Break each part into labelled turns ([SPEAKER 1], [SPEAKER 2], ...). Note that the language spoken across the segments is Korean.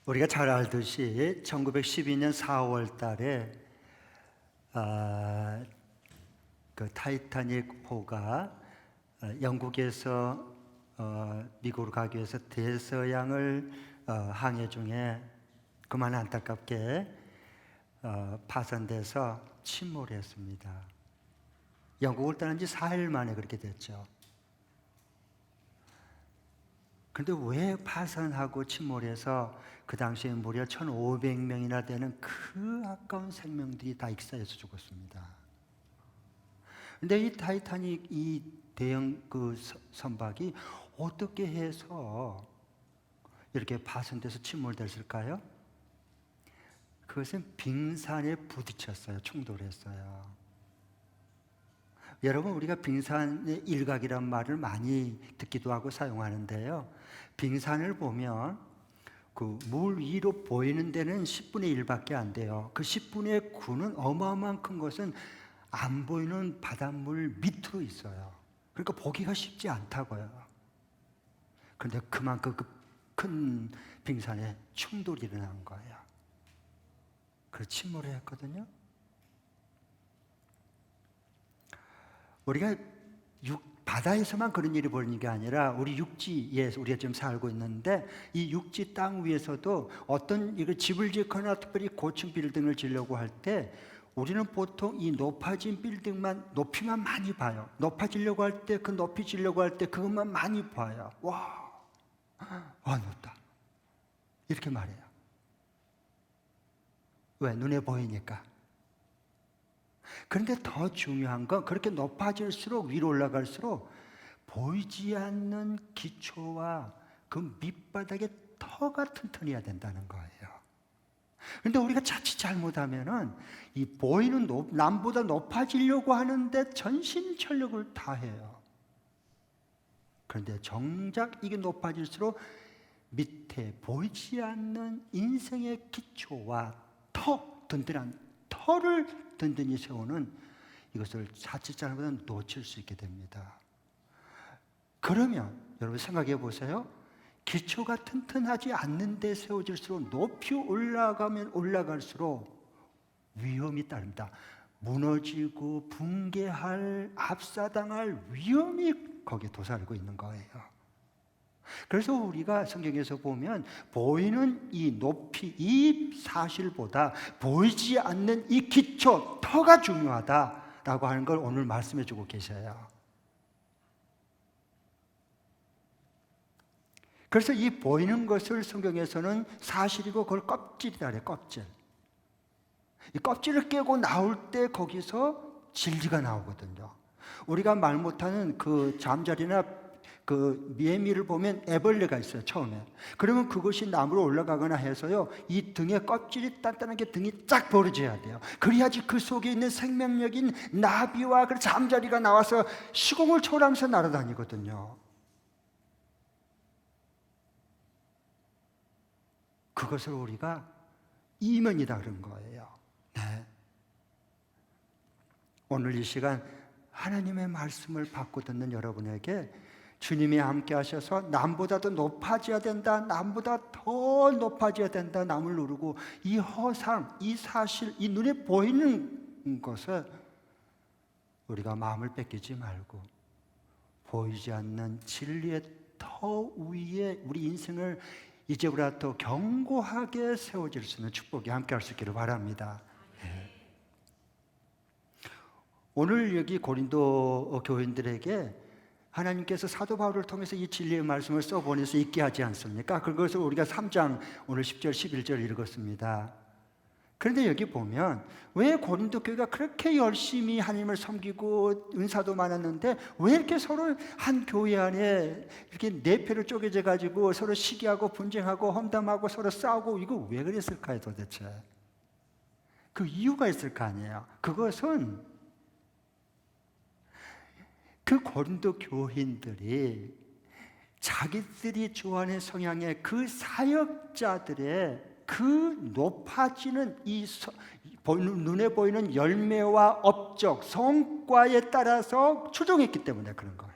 [SPEAKER 1] 우리가 잘 알듯이 1912년 4월 달에 그 타이타닉호가 영국에서 미국으로 가기 위해서 대서양을 항해 중에 그만 안타깝게 파손돼서 침몰했습니다. 영국을 떠난 지 4일 만에 그렇게 됐죠. 그런데 왜 파산하고 침몰해서 그 당시에 무려 1,500명이나 되는 그 아까운 생명들이 다 익사해서 죽었습니다. 그런데 이 타이타닉 이 대형 그 선박이 어떻게 해서 이렇게 파손돼서 침몰됐을까요? 그것은 빙산에 부딪혔어요. 충돌했어요. 여러분, 우리가 빙산의 일각이란 말을 많이 듣기도 하고 사용하는데요. 빙산을 보면 그 물 위로 보이는 데는 10분의 1밖에 안 돼요. 그 10분의 9는 어마어마한 큰 것은 안 보이는 바닷물 밑으로 있어요. 그러니까 보기가 쉽지 않다고요. 그런데 그만큼 그 큰 빙산에 충돌이 일어난 거예요. 그래서 침몰을 했거든요. 우리가 바다에서만 그런 일이 벌어지는 게 아니라 우리 육지에 우리가 지금 살고 있는데 이 육지 땅 위에서도 어떤 이거 집을 짓거나 특별히 고층 빌딩을 지으려고 할 때 우리는 보통 이 높아진 빌딩만 높이만 많이 봐요. 높아지려고 할 때 그 높이 지려고 할 때 그것만 많이 봐요. 와 높다 이렇게 말해요. 왜? 눈에 보이니까. 그런데 더 중요한 건 그렇게 높아질수록 위로 올라갈수록 보이지 않는 기초와 그 밑바닥의 터가 튼튼해야 된다는 거예요. 그런데 우리가 자칫 잘못하면은 이 보이는 남보다 높아지려고 하는데 전심전력을 다해요. 그런데 정작 이게 높아질수록 밑에 보이지 않는 인생의 기초와 든든한 터를 든든히 세우는 이것을 자칫 잘못하면 놓칠 수 있게 됩니다. 그러면 여러분 생각해 보세요. 기초가 튼튼하지 않는 데 세워질수록 높이 올라가면 올라갈수록 위험이 따릅니다. 무너지고 붕괴할, 압사당할 위험이 거기에 도사리고 있는 거예요. 그래서 우리가 성경에서 보면 보이는 이 높이, 이 사실보다 보이지 않는 이 기초, 터가 중요하다라고 하는 걸 오늘 말씀해 주고 계셔요. 그래서 이 보이는 것을 성경에서는 사실이고 그걸 껍질이라 그래요. 껍질. 이 껍질을 깨고 나올 때 거기서 진리가 나오거든요. 우리가 말 못하는 그 잠자리나 그 매미를 보면 애벌레가 있어요. 처음에. 그러면 그것이 나무로 올라가거나 해서요, 이 등에 껍질이 단단하게 등이 쫙 벌어져야 돼요. 그래야지 그 속에 있는 생명력인 나비와 그 잠자리가 나와서 시공을 초월하면서 날아다니거든요. 그것을 우리가 이면이다 그런 거예요. 네. 오늘 이 시간 하나님의 말씀을 받고 듣는 여러분에게 주님이 함께 하셔서 남보다 더 높아져야 된다, 남보다 더 높아져야 된다, 남을 누르고 이 허상, 이 사실, 이 눈에 보이는 것을 우리가 마음을 뺏기지 말고 보이지 않는 진리의 터 위에 우리 인생을 이제부터 견고하게 세워질 수 있는 축복이 함께 할 수 있기를 바랍니다. 네. 오늘 여기 고린도 교인들에게 하나님께서 사도 바울을 통해서 이 진리의 말씀을 써보내서 있게 하지 않습니까? 그것을 우리가 3장 오늘 10절 11절 읽었습니다. 그런데 여기 보면 왜 고린도 교회가 그렇게 열심히 하나님을 섬기고 은사도 많았는데 왜 이렇게 서로 한 교회 안에 이렇게 네 패로 쪼개져 가지고 서로 시기하고 분쟁하고 험담하고 서로 싸우고 이거 왜 그랬을까요 도대체? 그 이유가 있을 거 아니에요. 그것은 그 고린도 교인들이 자기들이 좋아하는 성향의 그 사역자들의 그 높아지는 이 눈에 보이는 열매와 업적, 성과에 따라서 추종했기 때문에 그런 거예요.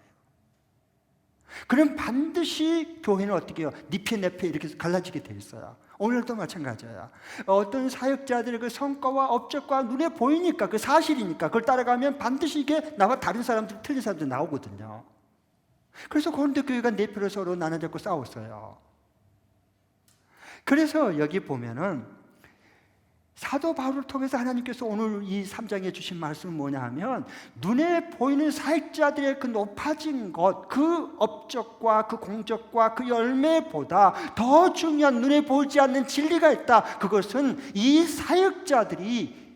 [SPEAKER 1] 그럼 반드시 교회는 어떻게 해요? 니페 네페 이렇게 갈라지게 돼 있어요. 오늘도 마찬가지예요. 어떤 사역자들의 그 성과와 업적과 눈에 보이니까, 그 사실이니까 그걸 따라가면 반드시 이게 나와 다른 사람들, 틀린 사람들 나오거든요. 그래서 고린도 교회가 네페로 서로 나눠잡고 싸웠어요. 그래서 여기 보면은 사도 바울을 통해서 하나님께서 오늘 이 3장에 주신 말씀은 뭐냐 하면, 눈에 보이는 사역자들의 그 높아진 것, 그 업적과 그 공적과 그 열매보다 더 중요한 눈에 보이지 않는 진리가 있다. 그것은 이 사역자들이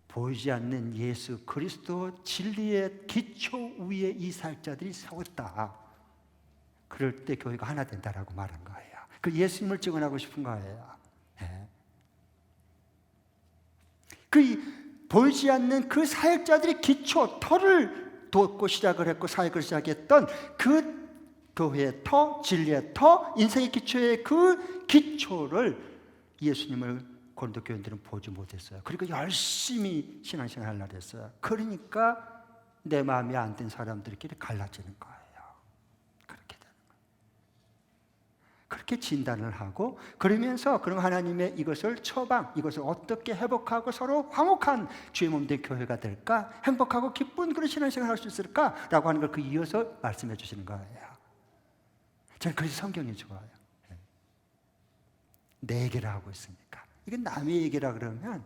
[SPEAKER 1] 보이지 않는 예수 그리스도 진리의 기초 위에 이 사역자들이 세웠다. 그럴 때 교회가 하나 된다라고 말한 거예요. 그 예수님을 증언하고 싶은 거예요. 그 보이지 않는 그 사역자들이 기초, 터를 돋고 시작을 했고 사역을 시작했던 그 교회의 터, 진리의 터, 인생의 기초의 그 기초를 예수님을 고린도 교인들은 보지 못했어요. 그리고 열심히 신앙생활 하려고 했어요. 그러니까 내 마음에 안 든 사람들끼리 갈라지는 거예요. 그렇게 되는 거예요. 그렇게 진단을 하고, 그러면서 그럼 하나님의 이것을 처방, 이것을 어떻게 회복하고 서로 화목한 주의 몸된 교회가 될까? 행복하고 기쁜 그런 신앙생활을 할 수 있을까라고 하는 걸 그 이어서 말씀해 주시는 거예요. 저는 그래서 성경이 좋아요. 내 얘기를 하고 있으니까. 이게 남의 얘기라 그러면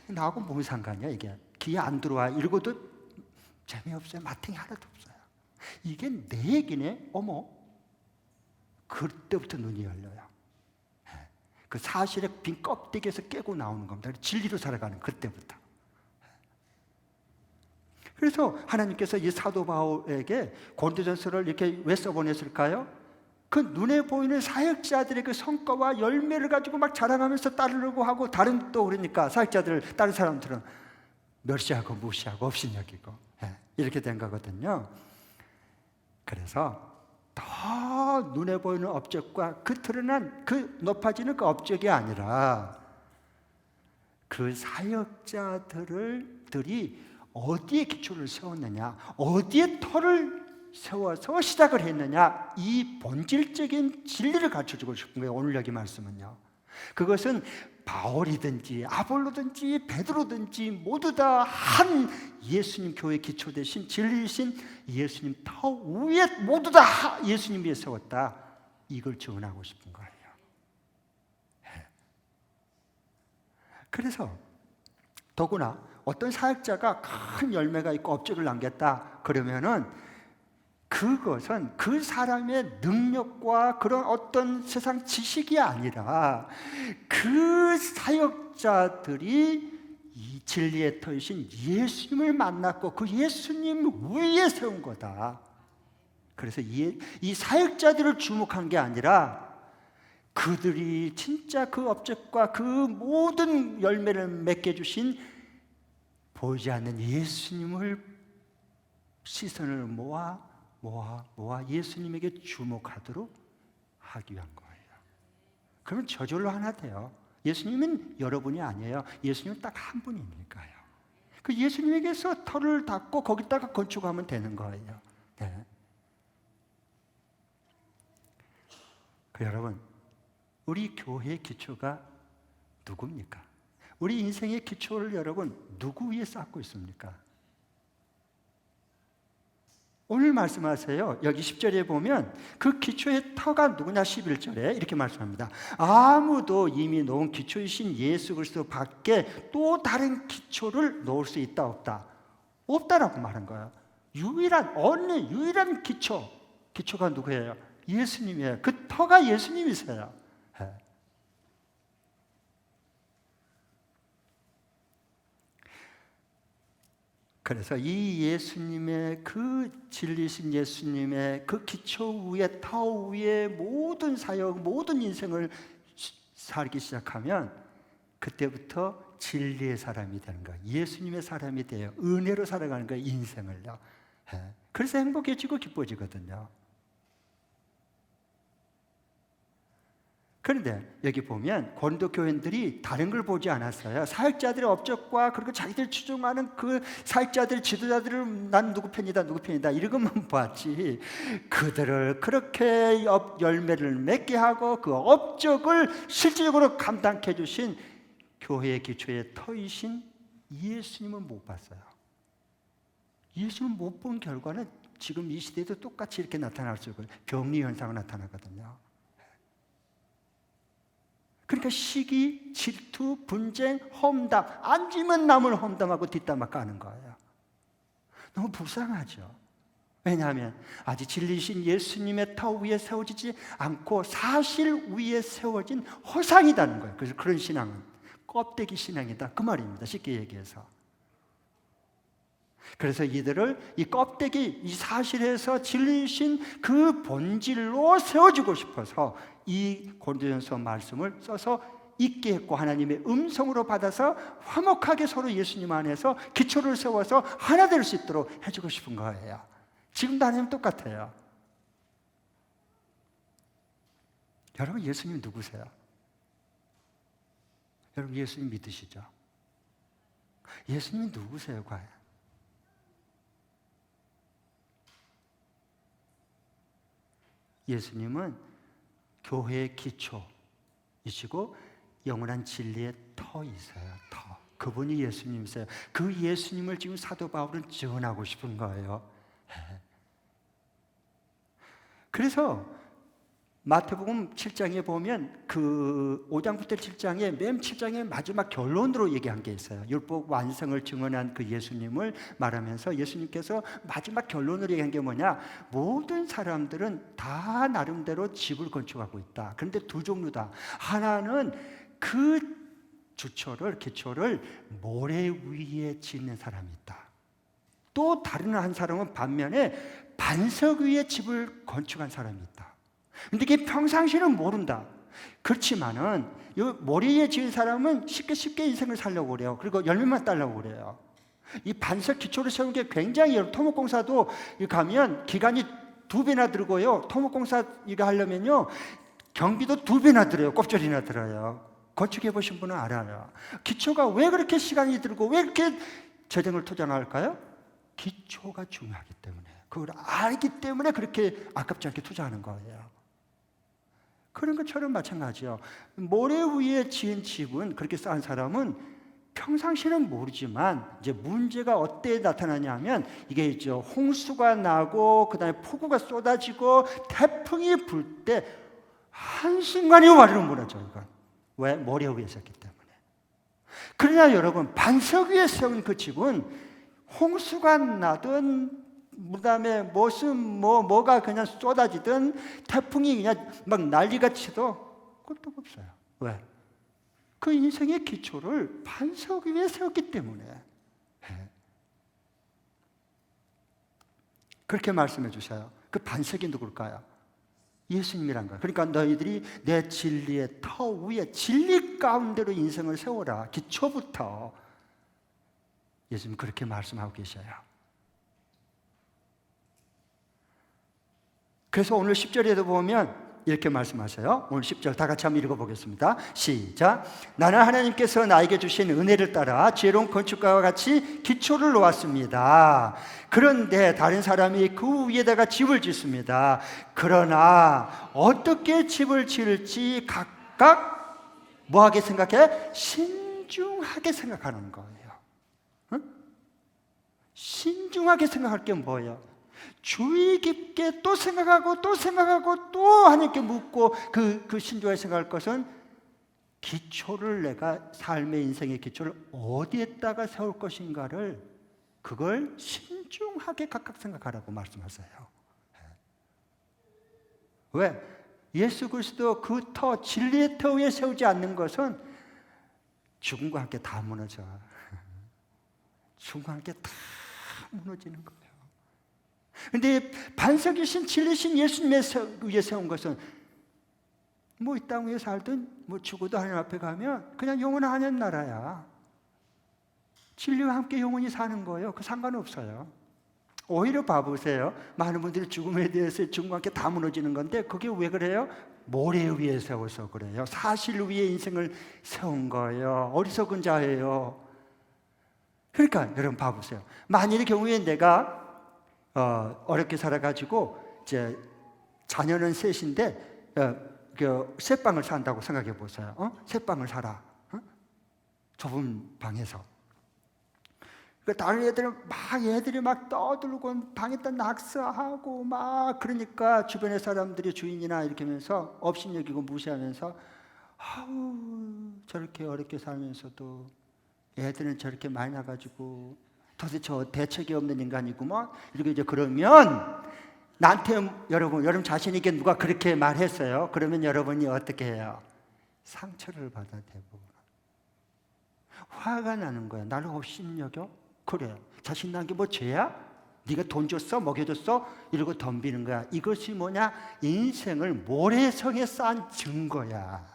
[SPEAKER 1] 나하고 무슨 상관이야 이게. 귀에 안 들어와. 읽어도 재미없어요. 마탱이 하나도 없어요. 이게 내 얘기네. 어머. 그때부터 눈이 열려요. 그 사실의 빈 껍데기에서 깨고 나오는 겁니다. 진리로 살아가는 그때부터. 그래서 하나님께서 이 사도 바울에게 고린도전서를 이렇게 왜 써보냈을까요? 그 눈에 보이는 사역자들의 그 성과와 열매를 가지고 막 자랑하면서 따르려고 하고, 다른 또 그러니까 사역자들, 다른 사람들은 멸시하고 무시하고 업신여기고 이렇게 된 거거든요. 그래서 더 눈에 보이는 업적과 그 드러난 그 높아지는 그 업적이 아니라 그 사역자들이 어디에 기초를 세웠느냐, 어디에 터를 세워서 시작을 했느냐, 이 본질적인 진리를 가르쳐주고 싶은 거예요. 오늘 여기 말씀은요. 그것은 바울이든지 아볼로든지 베드로든지 모두 다 한 예수님 교회 기초 대신 진리이신 예수님 터 위에 모두 다 예수님 위에 세웠다. 이걸 증언하고 싶은 거예요. 그래서 더구나 어떤 사역자가 큰 열매가 있고 업적을 남겼다 그러면은 그것은 그 사람의 능력과 그런 어떤 세상 지식이 아니라 그 사역자들이 이 진리의 터이신 예수님을 만났고 그 예수님 위에 세운 거다. 그래서 이 사역자들을 주목한 게 아니라 그들이 진짜 그 업적과 그 모든 열매를 맺게 주신 보이지 않는 예수님을 시선을 모아 예수님에게 주목하도록 하기 위한 거예요. 그러면 저절로 하나 돼요. 예수님은 여러분이 아니에요. 예수님은 딱 한 분이니까요. 그 예수님에게서 터를 닫고 거기다가 건축하면 되는 거예요. 네. 여러분, 우리 교회의 기초가 누굽니까? 우리 인생의 기초를 여러분 누구 위에 쌓고 있습니까? 오늘 말씀하세요. 여기 10절에 보면 그 기초의 터가 누구냐 11절에 이렇게 말씀합니다. 아무도 이미 놓은 기초이신 예수 그리스도 밖에 또 다른 기초를 놓을 수 있다 없다? 없다라고 말한 거예요. 유일한 기초가 누구예요? 예수님이에요. 그 터가 예수님이세요. 그래서 이 예수님의 그 진리신 예수님의 그 기초 위에 터 위에 모든 사역, 모든 인생을 살기 시작하면 그때부터 진리의 사람이 되는 거예요. 예수님의 사람이 돼요. 은혜로 살아가는 거예요. 인생을요. 그래서 행복해지고 기뻐지거든요. 그런데 여기 보면 고린도 교인들이 다른 걸 보지 않았어요. 사역자들의 업적과 그리고 자기들 추종하는 그 사역자들, 지도자들을 난 누구 편이다, 누구 편이다 이런 것만 봤지, 그들을 그렇게 열매를 맺게 하고 그 업적을 실질적으로 감당해 주신 교회의 기초의 터이신 예수님은 못 봤어요. 예수님 못 본 결과는 지금 이 시대에도 똑같이 이렇게 나타날 수 있고 병리 현상이 나타나거든요. 그러니까 시기, 질투, 분쟁, 험담, 앉으면 남을 험담하고 뒷담화 까는 거예요. 너무 불쌍하죠. 왜냐하면 아직 진리신 예수님의 터 위에 세워지지 않고 사실 위에 세워진 허상이라는 거예요. 그래서 그런 신앙은 껍데기 신앙이다 그 말입니다. 쉽게 얘기해서. 그래서 이들을 이 껍데기, 이 사실에서 진리신 그 본질로 세워주고 싶어서 이 고린도전서 말씀을 써서 읽게 했고 하나님의 음성으로 받아서 화목하게 서로 예수님 안에서 기초를 세워서 하나 될 수 있도록 해주고 싶은 거예요. 지금도 하나님 똑같아요. 여러분 예수님 누구세요? 여러분 예수님 믿으시죠? 예수님이 누구세요 과연? 예수님은 교회의 기초이시고 영원한 진리의 터이세요. 터. 그분이 예수님이세요. 그 예수님을 지금 사도 바울은 증언하고 싶은 거예요. 그래서 마태복음 7장에 보면 그 5장부터 7장에 맨 7장의 마지막 결론으로 얘기한 게 있어요. 율법 완성을 증언한 그 예수님을 말하면서 예수님께서 마지막 결론으로 얘기한 게 뭐냐? 모든 사람들은 다 나름대로 집을 건축하고 있다. 그런데 두 종류다. 하나는 그 기초를 모래 위에 짓는 사람이 있다. 또 다른 한 사람은 반면에 반석 위에 집을 건축한 사람이 있다. 근데 이게 평상시는 모른다. 그렇지만은 이 모래에 지은 사람은 쉽게 인생을 살려고 그래요. 그리고 열매만 따려고 그래요. 이 반석 기초를 세우는 게 굉장히 토목공사도 가면 기간이 2배나 들고요. 토목공사 이거 하려면요 경비도 2배나 들어요. 꼽절이나 들어요. 건축해 보신 분은 알아요. 기초가 왜 그렇게 시간이 들고 왜 그렇게 재정을 투자할까요? 기초가 중요하기 때문에, 그걸 알기 때문에 그렇게 아깝지 않게 투자하는 거예요. 그런 것처럼 마찬가지요. 모래 위에 지은 집은, 그렇게 쌓은 사람은 평상시는 모르지만 이제 문제가 어때 나타나냐면 이게 이제 홍수가 나고 그다음에 폭우가 쏟아지고 태풍이 불 때 한순간에 와르르 무너져요. 이건 왜? 모래 위에 섰기 때문에. 그러나 여러분 반석 위에 세운 그 집은 홍수가 나든 그다음에 뭐가 그냥 쏟아지든 태풍이 그냥 막 난리가 치도 끄떡 없어요. 왜? 그 인생의 기초를 반석 위에 세웠기 때문에. 그렇게 말씀해 주셔요. 그 반석이 누굴까요? 예수님이란 거예요. 그러니까 너희들이 내 진리의 터 위에 진리 가운데로 인생을 세워라. 기초부터. 예수님 그렇게 말씀하고 계셔요. 그래서 오늘 10절에도 보면 이렇게 말씀하세요. 오늘 10절 다 같이 한번 읽어보겠습니다. 시작. 나는 하나님께서 나에게 주신 은혜를 따라 지혜로운 건축가와 같이 기초를 놓았습니다. 그런데 다른 사람이 그 위에다가 집을 짓습니다. 그러나 어떻게 집을 지을지 각각 뭐하게 생각해? 신중하게 생각하는 거예요. 응? 신중하게 생각할 게 뭐예요? 주의 깊게 또 생각하고 또 생각하고 또 하나님께 묻고 그 신중하게 생각할 것은 기초를, 내가 삶의 인생의 기초를 어디에다가 세울 것인가를 그걸 신중하게 각각 생각하라고 말씀하세요. 왜? 예수 그리스도 그 터, 진리의 터 위에 세우지 않는 것은 죽음과 함께 다 무너져. 죽음과 함께 다 무너지는 거예요. 그런데 반석이신 진리신 예수님의 위에 세운 것은 뭐 이 땅 위에 살든 뭐 죽어도 하나님 앞에 가면 그냥 영원한 하나님 나라야. 진리와 함께 영원히 사는 거예요. 그 상관없어요. 오히려 봐보세요. 많은 분들이 죽음에 대해서 죽음과 함께 다 무너지는 건데 그게 왜 그래요? 모래 위에 세워서 그래요. 사실 위에 인생을 세운 거예요. 어리석은 자예요. 그러니까 여러분 봐보세요. 만일의 경우에 내가 어렵게 살아가지고 이제 자녀는 셋인데 셋방을 산다고 생각해 보세요. 셋방을 살아. 좁은 방에서. 다른 애들이 막 떠들고 방에다 낙서하고 막 그러니까 주변의 사람들이 주인이나 이렇게 하면서 업신여기고 무시하면서 아우 저렇게 어렵게 살면서도 애들은 저렇게 많이 나가지고 도대체 저 대책이 없는 인간이구만 이렇게 이제 그러면 나한테 여러분 자신에게 누가 그렇게 말했어요. 그러면 여러분이 어떻게 해요? 상처를 받아 대부분 화가 나는 거야. 나를 업신여겨? 그래. 자신 난 게 뭐 죄야? 네가 돈 줬어? 먹여줬어? 이러고 덤비는 거야. 이것이 뭐냐? 인생을 모래성에 쌓은 증거야.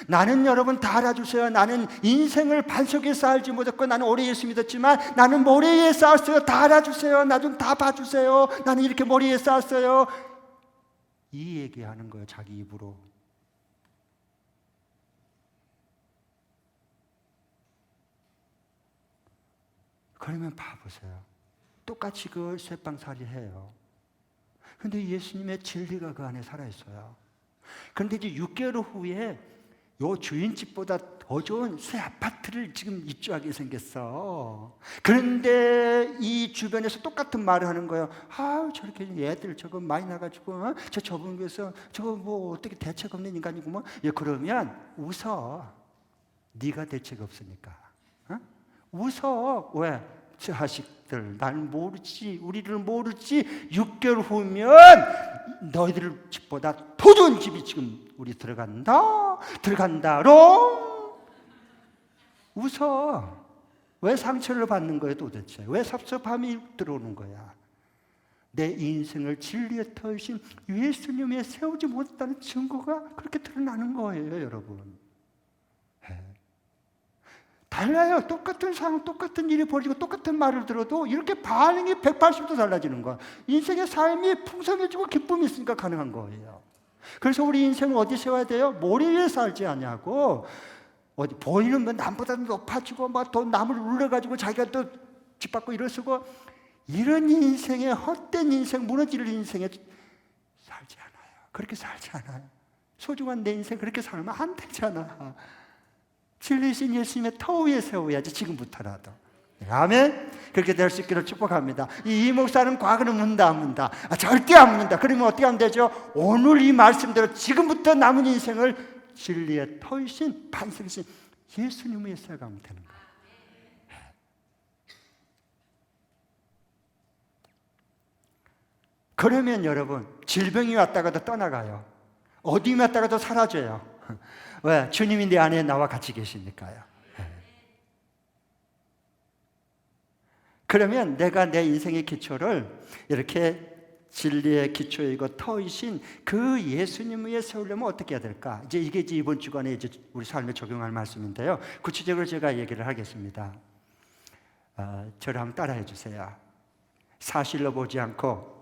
[SPEAKER 1] 나는 여러분 다 알아주세요. 나는 인생을 반석에 쌓을지 못했고 나는 오래 예수 믿었지만 나는 모래에 쌓았어요. 다 알아주세요. 나 좀 다 봐주세요. 나는 이렇게 모래에 쌓았어요. 이 얘기하는 거예요. 자기 입으로. 그러면 봐보세요. 똑같이 그 쇠빵살이 해요. 그런데 예수님의 진리가 그 안에 살아있어요. 그런데 이제 6개월 후에 요 주인집보다 더 좋은 새 아파트를 지금 입주하게 생겼어. 그런데 이 주변에서 똑같은 말을 하는 거예요. 아, 저렇게 애들 저거 많이 나가지고 저 좁은 곳에서 저거 뭐 어떻게 대책 없는 인간이고 뭐. 그러면 웃어. 네가 대책 없으니까. 웃어. 왜? 저 자식들 날 모르지 우리를 모르지 6개월 후면 너희들 집보다 더 좋은 집이 지금 우리 들어간다로 웃어. 왜 상처를 받는 거예요 도대체? 왜 섭섭함이 들어오는 거야? 내 인생을 진리에 터이신 예수님에 세우지 못했다는 증거가 그렇게 드러나는 거예요 여러분. 달라요. 똑같은 상황, 똑같은 일이 벌어지고 똑같은 말을 들어도 이렇게 반응이 180도 달라지는 거야. 인생의 삶이 풍성해지고 기쁨이 있으니까 가능한 거예요. 그래서 우리 인생을 어디 세워야 돼요? 모래 위에 살지 않냐고. 어디 보이는 건 남보다 높아지고 막 또 남을 울려가지고 자기가 또 짓밟고 이러시고 이런 인생에 헛된 인생, 무너질 인생에 살지 않아요. 그렇게 살지 않아요. 소중한 내 인생 그렇게 살면 안 되잖아. 진리신 예수님의 터 위에 세워야지 지금부터라도. 아멘. 그렇게 될 수 있기를 축복합니다. 이 목사는 과거는 묻는다 안 묻는다? 절대 안 묻는다. 그러면 어떻게 하면 되죠? 오늘 이 말씀대로 지금부터 남은 인생을 진리의 터이신 반석이신 예수님 위에 세워가면 되는 거예요. 그러면 여러분 질병이 왔다가도 떠나가요. 어둠이 왔다가도 사라져요. 왜? 주님이 내 안에 나와 같이 계시니까요. 그러면 내가 내 인생의 기초를 이렇게 진리의 기초이고 터이신 그 예수님 위에 세우려면 어떻게 해야 될까? 이게 이번 주간에 이제 우리 삶에 적용할 말씀인데요. 구체적으로 제가 얘기를 하겠습니다. 저를 한번 따라해 주세요. 사실로 보지 않고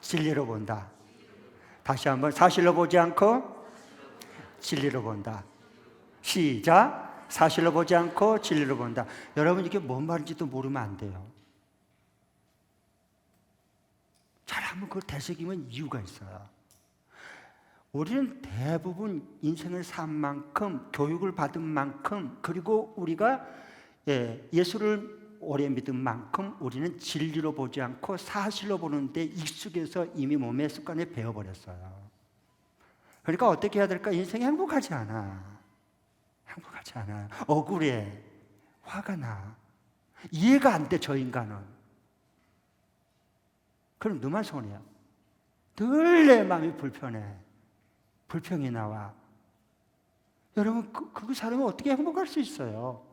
[SPEAKER 1] 진리로 본다. 다시 한번 사실로 보지 않고 진리로 본다. 시작. 사실로 보지 않고 진리로 본다. 여러분 이게 뭔 말인지도 모르면 안 돼요. 잘하면 그걸 되새기면 이유가 있어요. 우리는 대부분 인생을 산 만큼 교육을 받은 만큼 그리고 우리가 예수를 오래 믿은 만큼 우리는 진리로 보지 않고 사실로 보는데 익숙해서 이미 몸의 습관에 배워버렸어요. 그러니까 어떻게 해야 될까? 인생이 행복하지 않아. 억울해. 화가 나. 이해가 안 돼, 저 인간은. 그럼 너만 손해야. 늘 내 마음이 불평이 나와. 여러분, 그 사람은 어떻게 행복할 수 있어요?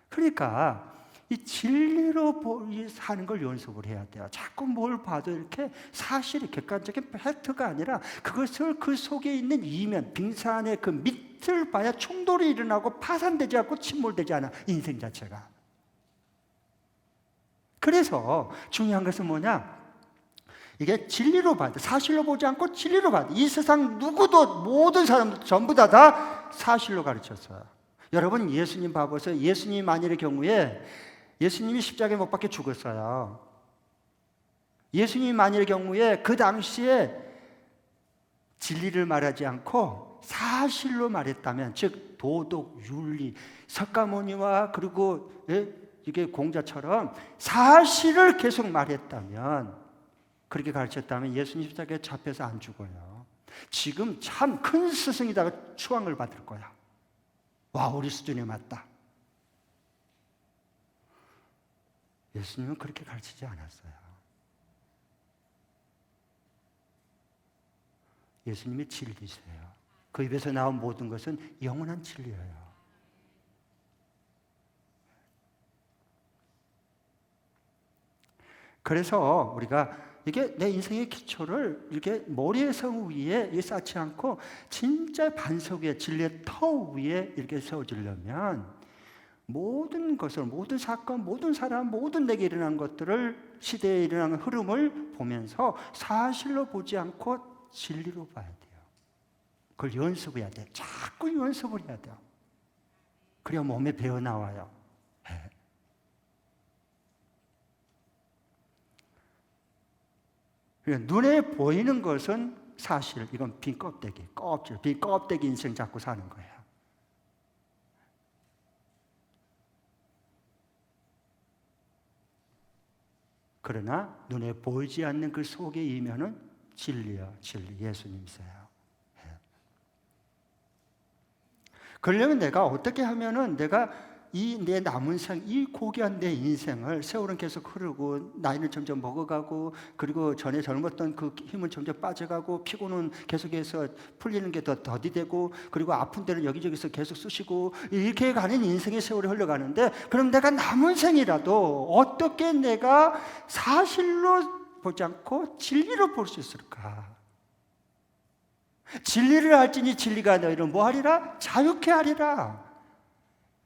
[SPEAKER 1] 그러니까 이 진리로 사는 걸 연습을 해야 돼요. 자꾸 뭘 봐도 이렇게 사실이 객관적인 팩트가 아니라 그것을 그 속에 있는 이면, 빙산의 그 밑을 봐야 충돌이 일어나고 파산되지 않고 침몰되지 않아, 인생 자체가. 그래서 중요한 것은 뭐냐? 이게 진리로 봐야 돼. 사실로 보지 않고 진리로 봐야 돼. 이 세상 누구도, 모든 사람 전부 다 사실로 가르쳤어요. 여러분, 예수님 봐보세요. 예수님 만일의 경우에 예수님이 십자가에 못 박혀 죽었어요. 예수님 만일의 경우에 그 당시에 진리를 말하지 않고 사실로 말했다면, 즉 도덕, 윤리, 석가모니와 그리고 이게 공자처럼 사실을 계속 말했다면, 그렇게 가르쳤다면 예수님 십자가에 잡혀서 안 죽어요. 지금 참 큰 스승이다가 추앙을 받을 거야. 와, 우리 수준에 맞다. 예수님은 그렇게 가르치지 않았어요. 예수님이 진리세요. 그 입에서 나온 모든 것은 영원한 진리예요. 그래서 우리가 이게 내 인생의 기초를 이렇게 모래의 성 위에 쌓지 않고 진짜 반석 위에, 진리의 터 위에 이렇게 세워지려면 모든 것을, 모든 사건, 모든 사람, 모든 내게 일어난 것들을, 시대에 일어나는 흐름을 보면서 사실로 보지 않고 진리로 봐야 돼요. 그걸 연습해야 돼요. 자꾸 연습을 해야 돼요. 그래야 몸에 배어 나와요. 눈에 보이는 것은 사실, 이건 빈 껍데기, 껍질, 빈 껍데기 인생 잡고 사는 거예요. 그러나 눈에 보이지 않는 그 속의 이면은 진리야, 진리, 예수님이세요. 그러려면 내가 어떻게 하면은 내가 이 내 남은 생, 이 고귀한 내 인생을, 세월은 계속 흐르고 나이는 점점 먹어가고, 그리고 전에 젊었던 그 힘은 점점 빠져가고, 피곤은 계속해서 풀리는 게 더 더디되고, 그리고 아픈 데는 여기저기서 계속 쑤시고, 이렇게 가는 인생의 세월이 흘러가는데, 그럼 내가 남은 생이라도 어떻게 내가 사실로 보지 않고 진리로 볼 수 있을까? 진리를 알지니 진리가 너희를 뭐하리라? 자유케 하리라.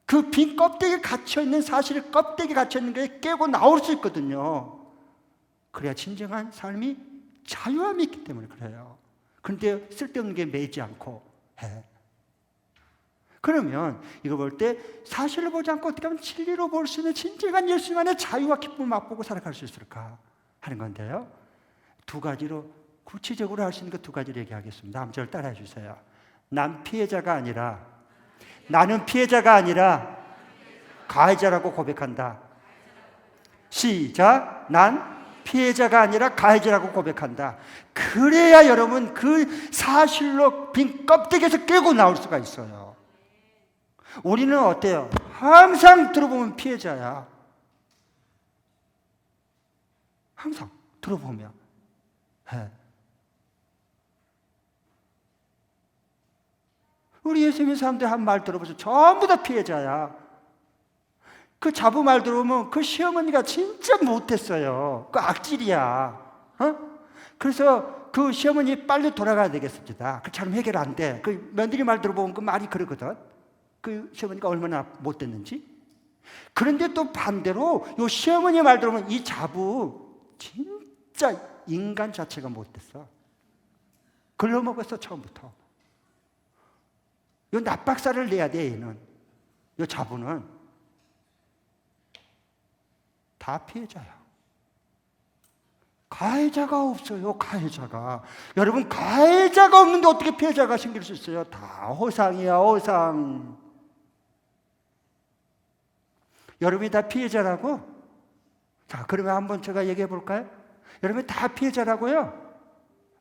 [SPEAKER 1] 그 빈 껍데기에 갇혀있는 사실을, 껍데기에 갇혀있는 게 깨고 나올 수 있거든요. 그래야 진정한 삶이 자유함이 있기 때문에 그래요. 그런데 쓸데없는 게 매지 않고 해. 그러면 이거 볼 때 사실을 보지 않고 어떻게 하면 진리로 볼 수 있는 진정한 예수님 안에 자유와 기쁨을 맛보고 살아갈 수 있을까 하는 건데요. 두 가지로, 구체적으로 할 수 있는 것 두 가지를 얘기하겠습니다. 다음 절 따라해 주세요. 난 피해자가 아니라, 나는 피해자가 아니라 가해자라고 고백한다. 시작. 난 피해자가 아니라 가해자라고 고백한다. 그래야 여러분 그 사실로 빈 껍데기에서 깨고 나올 수가 있어요. 우리는 어때요? 항상 들어보면 피해자야. 항상 들어보면. 우리 예수 믿는 사람들 한 말 들어보세요. 전부 다 피해자야. 그 자부 말 들어보면 그 시어머니가 진짜 못했어요. 그 악질이야. 그래서 그 시어머니 빨리 돌아가야 되겠습니다. 그처럼 해결 안 돼. 그 며느리 말 들어보면 그 말이 그러거든. 그 시어머니가 얼마나 못됐는지. 그런데 또 반대로 요 시어머니 말 들어보면 이 자부 진짜 인간 자체가 못됐어. 글러먹었어 처음부터. 요 납박살을 내야 돼. 얘는, 요 자부는 다 피해자야. 가해자가 없어요. 가해자가. 여러분, 가해자가 없는데 어떻게 피해자가 생길 수 있어요? 다 호상이야, 호상. 여러분이 다 피해자라고? 자, 그러면 한번 제가 얘기해 볼까요? 여러분이 다 피해자라고요?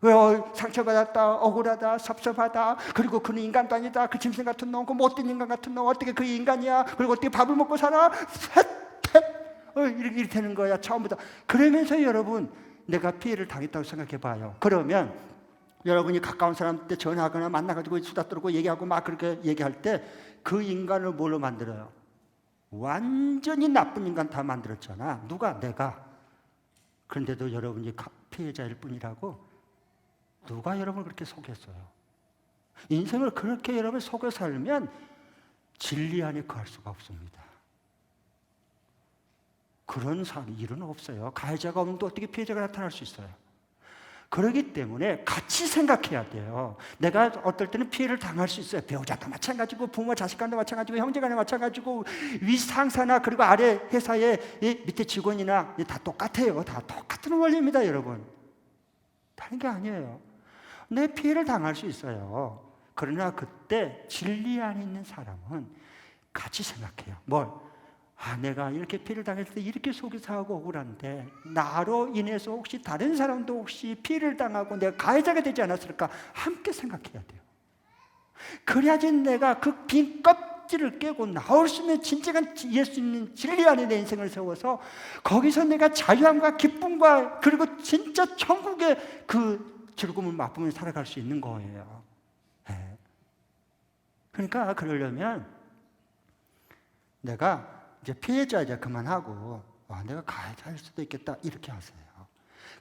[SPEAKER 1] 왜 상처받았다, 억울하다, 섭섭하다, 그리고 그는 인간도 아니다, 그 짐승 같은 놈, 그 못된 인간 같은 놈, 어떻게 그 인간이야, 그리고 어떻게 밥을 먹고 살아, 이렇게 되는 거야 처음부터. 그러면서 여러분 내가 피해를 당했다고 생각해 봐요. 그러면 여러분이 가까운 사람한테 전화하거나 만나가지고 수다 떨고 얘기하고 막 그렇게 얘기할 때 그 인간을 뭘로 만들어요? 완전히 나쁜 인간 다 만들었잖아. 누가? 내가. 그런데도 여러분이 피해자일 뿐이라고 누가 여러분을 그렇게 속였어요? 인생을 그렇게 여러분 속여 살면 진리 안에 거할 수가 없습니다. 그런 일은 없어요. 가해자가 없는데 어떻게 피해자가 나타날 수 있어요? 그렇기 때문에 같이 생각해야 돼요. 내가 어떨 때는 피해를 당할 수 있어요. 배우자도 마찬가지고 부모 자식 간도 마찬가지고 형제 간도 마찬가지고 위 상사나 그리고 아래 회사의 밑에 직원이나 다 똑같아요. 다 똑같은 원리입니다, 여러분. 다른 게 아니에요. 내 피해를 당할 수 있어요. 그러나 그때 진리 안에 있는 사람은 같이 생각해요. 뭘? 내가 이렇게 피해를 당했을 때 이렇게 속이 상하고 억울한데 나로 인해서 혹시 다른 사람도 혹시 피해를 당하고 내가 가해자가 되지 않았을까? 함께 생각해야 돼요. 그래야지 내가 그 빈 껍질을 깨고 나올 수 있는 진정한 예수님 진리 안에 내 인생을 세워서 거기서 내가 자유함과 기쁨과 그리고 진짜 천국의 그 즐거움을 맛보면서 살아갈 수 있는 거예요. 네. 그러니까 그러려면 내가 이제 피해자 이제 그만하고 내가 가해자일 수도 있겠다 이렇게 하세요.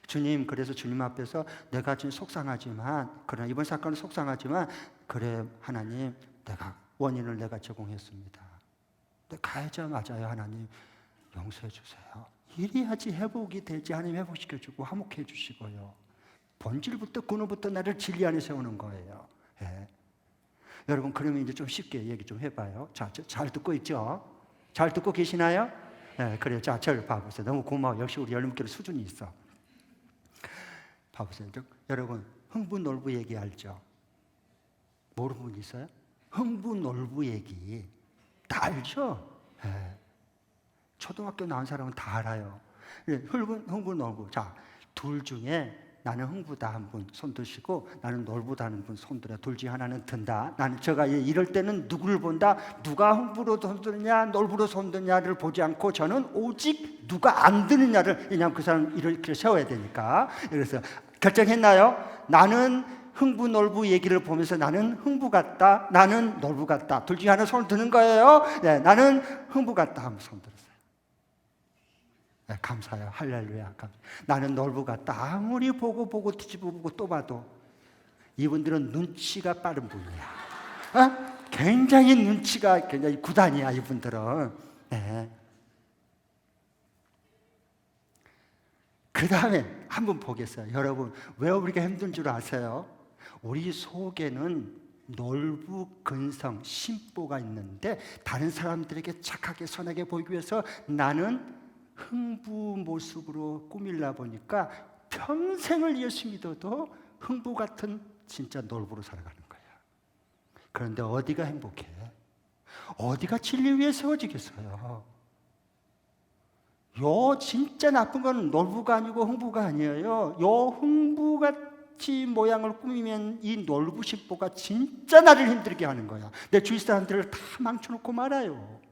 [SPEAKER 1] 주님, 그래서 주님 앞에서 내가 지금 속상하지만, 그러나 이번 사건은 속상하지만, 그래 하나님, 내가 원인을 내가 제공했습니다. 가해자 맞아요. 하나님 용서해 주세요. 이래야지 회복이 되지. 하나님 회복시켜주고 화목해 주시고요. 본질부터 근원부터 나를 진리 안에 세우는 거예요. 예. 여러분, 그러면 이제 좀 쉽게 얘기 좀 해봐요. 자, 잘 듣고 있죠? 잘 듣고 계시나요? 네, 그래요. 자, 저를 봐보세요. 너무 고마워. 역시 우리 열무교회 수준이 있어. 봐보세요. 여러분, 흥부놀부 얘기 알죠? 모르는 분 있어요? 흥부놀부 얘기 다 알죠? 네. 초등학교 나온 사람은 다 알아요. 흥부놀부. 자, 둘 중에 나는 흥부다 한 분 손 드시고 나는 놀부다 하는 분 손 들어. 둘 중에 하나는 든다. 나는 제가 이럴 때는 누구를 본다? 누가 흥부로 손 드느냐 놀부로 손 드느냐를 보지 않고 저는 오직 누가 안 드느냐를, 왜냐하면 그 사람 이렇게 세워야 되니까. 그래서 결정했나요? 나는 흥부 놀부 얘기를 보면서 나는 흥부 같다, 나는 놀부 같다. 둘 중에 하나 손을 드는 거예요. 네, 나는 흥부 같다 하면 손 들었어요. 네, 감사해요. 할렐루야. 나는 놀부 같다. 아무리 보고 뒤집어 보고 또 봐도 이분들은 눈치가 빠른 분이야. 굉장히 눈치가 굉장히 구단이야, 이분들은. 네. 그 다음에 한번 보겠어요. 여러분, 왜 우리가 힘든 줄 아세요? 우리 속에는 놀부, 근성, 심보가 있는데 다른 사람들에게 착하게 선하게 보이기 위해서 나는 흥부 모습으로 꾸밀라 보니까 평생을 예수 믿어도 흥부 같은 진짜 놀부로 살아가는 거야. 그런데 어디가 행복해? 어디가 진리 위에 세워지겠어요? 요 진짜 나쁜 건 놀부가 아니고 흥부가 아니에요. 요 흥부같이 모양을 꾸미면 이 놀부 심보가 진짜 나를 힘들게 하는 거야. 내 주위 사람들을 다 망쳐놓고 말아요.